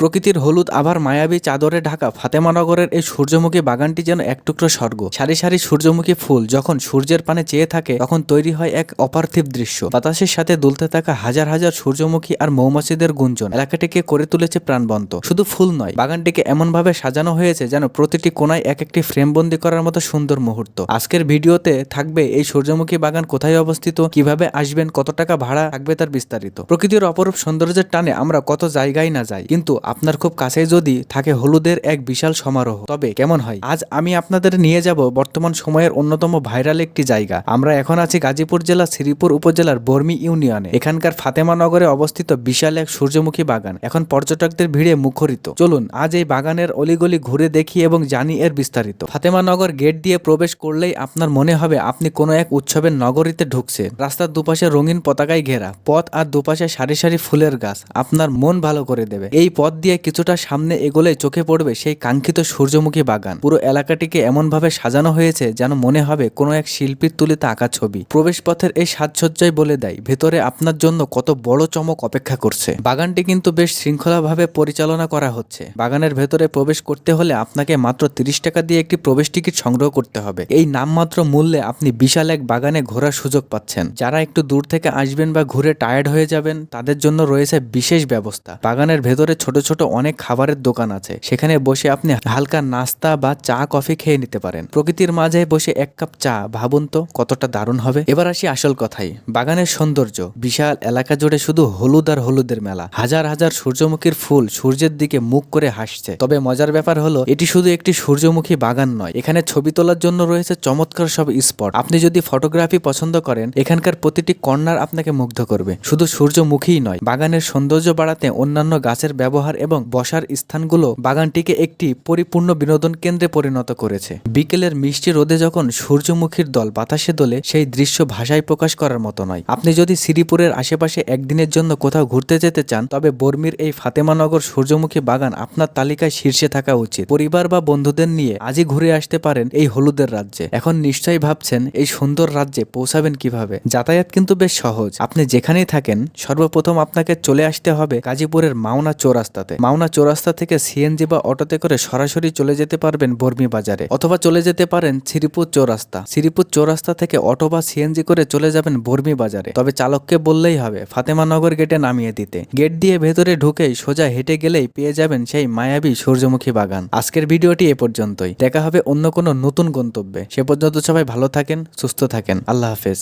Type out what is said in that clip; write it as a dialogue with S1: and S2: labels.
S1: প্রকৃতির হলুদ আবার মায়াবী চাদরে ঢাকা ফাতেমানগরের এই সূর্যমুখী বাগানটি যেন এক টুকরো স্বর্গ। সারি সারি সূর্যমুখী ফুল যখন সূর্যের পানে চেয়ে থাকে তখন তৈরি হয় এক অপার্থিব দৃশ্য। বাতাসের সাথে দুলতে থাকা হাজার হাজার সূর্যমুখী আর মৌমাছিদের গুঞ্জন এলাকাটিকে করে তুলেছে প্রাণবন্ত। শুধু ফুল নয়, বাগানটিকে এমনভাবে সাজানো হয়েছে যেন প্রতিটি কোণায় এক একটি ফ্রেমবন্দি করার মতো সুন্দর মুহূর্ত। আজকের ভিডিওতে থাকবে এই সূর্যমুখী বাগান কোথায় অবস্থিত, কিভাবে আসবেন, কত টাকা ভাড়া থাকবে তার বিস্তারিত। প্রকৃতির অপরূপ সৌন্দর্যের টানে আমরা কত জায়গায় না যাই, কিন্তু আপনার খুব কাছে যদি থাকে হলুদের এক বিশাল সমারোহ, তবে কেমন হয়? আজ আমি আপনাদের নিয়ে যাব বর্তমান সময়ের অন্যতম ভাইরাল একটি জায়গা। আমরা এখন আছি গাজীপুর জেলা শ্রীপুর উপজেলার বর্মি ইউনিয়নে। এখানকার ফাতেমানগরে অবস্থিত বিশাল এক সূর্যমুখী বাগান এখন পর্যটকদের ভিড়ে মুখরিত। চলুন আজ এই বাগানের অলিগলি ঘুরে দেখি এবং জানি এর বিস্তারিত। ফাতেমানগর গেট দিয়ে প্রবেশ করলেই আপনার মনে হবে আপনি কোনো এক উৎসবের নগরীতে ঢুকছেন। রাস্তার দুপাশে রঙিন পতাকায় ঘেরা পথ আর দুপাশে সারি সারি ফুলের গাছ আপনার মন ভালো করে দেবে। এই পথ দিয়ে কিছুটা সামনে এগোলে চোখে পড়বে সেই কাঙ্ক্ষিত সূর্যমুখী বাগান। পুরো এলাকাটিকে এমনভাবে সাজানো হয়েছে যেন মনে হবে কোনো এক শিল্পীর তুলিতে আঁকা ছবি। প্রবেশ পথের এই সাজসজ্জাই বলে দেয় ভেতরে আপনার জন্য কত বড় চমক অপেক্ষা করছে। বাগানটি কিন্তু বেশ শৃঙ্খলাভাবে পরিচালনা করা হচ্ছে। বাগানের ভেতরে প্রবেশ করতে হলে আপনাকে মাত্র 30 টাকা দিয়ে একটি প্রবেশ টিকিট সংগ্রহ করতে হবে। এই নামমাত্র মূল্যে আপনি বিশাল এক বাগানে ঘোরার সুযোগ পাচ্ছেন। যারা একটু দূর থেকে আসবেন বা ঘুরে টায়ার্ড হয়ে যাবেন তাদের জন্য রয়েছে বিশেষ ব্যবস্থা। বাগানের ভেতরে ছোট ছোট অনেক খাবারের দোকান আছে, সেখানে বসে আপনি হালকা নাস্তা বা চা কফি খেয়ে নিতে পারেন। প্রকৃতির মাঝে বসে এক কাপ চা, ভাবুন তো কতটা দারুণ হবে। এবার আসি আসল কথাই, বাগানের সৌন্দর্য। বিশাল এলাকা জুড়ে শুধু হলুদ আর হলুদের মেলা। হাজার হাজার সূর্যমুখীর ফুল সূর্যের দিকে মুখ করে হাসছে। তবে মজার ব্যাপার হলো এটি শুধু একটি সূর্যমুখী বাগান নয়, এখানে ছবি তোলার জন্য রয়েছে চমৎকার সব স্পট। আপনি যদি ফটোগ্রাফি পছন্দ করেন এখানকার প্রতিটি কর্নার আপনাকে মুগ্ধ করবে। শুধু সূর্যমুখীই নয়, বাগানের সৌন্দর্য বাড়াতে অন্যান্য গাছের ব্যবহার এবং বসার স্থানগুলো বাগানটিকে একটি পরিপূর্ণ বিনোদন কেন্দ্রে পরিণত করেছে। বিকেলের মিষ্টি রোদে যখন সূর্যমুখীর দল বাতাসে দোলে সেই দৃশ্য ভাষায় প্রকাশ করার মতো নয়। আপনি যদি শ্রীপুরের আশেপাশে একদিনের জন্য কোথাও ঘুরতে যেতে চান তবে বর্মির এই ফাতেমানগর সূর্যমুখী বাগান আপনার তালিকায় শীর্ষে থাকা উচিত। পরিবার বা বন্ধুদের নিয়ে আজই ঘুরে আসতে পারেন এই হলুদের রাজ্যে। এখন নিশ্চয়ই ভাবছেন এই সুন্দর রাজ্যে পৌঁছাবেন কিভাবে। যাতায়াত কিন্তু বেশ সহজ। আপনি যেখানেই থাকেন সর্বপ্রথম আপনাকে চলে আসতে হবে গাজীপুরের মাওনা চৌরাস্তাতে। মাওনা চৌরাস্তা থেকে সিএনজি বা অটোতে করে সরাসরি চলে যেতে পারবেন বর্মি বাজারে, অথবা চলে যেতে পারেন শ্রীপুর চৌরাস্তা। শ্রীপুর চৌরাস্তা থেকে অটো বা সিএনজি করে চলে যাবেন বর্মি বাজারে। তবে চালককে বললেই হবে ফাতেমানগর গেটে নামিয়ে দিতে। গেট দিয়ে ভেতরে ঢুকেই সোজা হেঁটে গেলেই পেয়ে যাবেন সেই মায়াবী সূর্যমুখী বাগান। আজকের ভিডিওটি এ পর্যন্তই। দেখা হবে অন্য কোনো নতুন গন্তব্যে। সে পর্যন্ত সবাই ভালো থাকেন, সুস্থ থাকেন। আল্লাহ হাফেজ।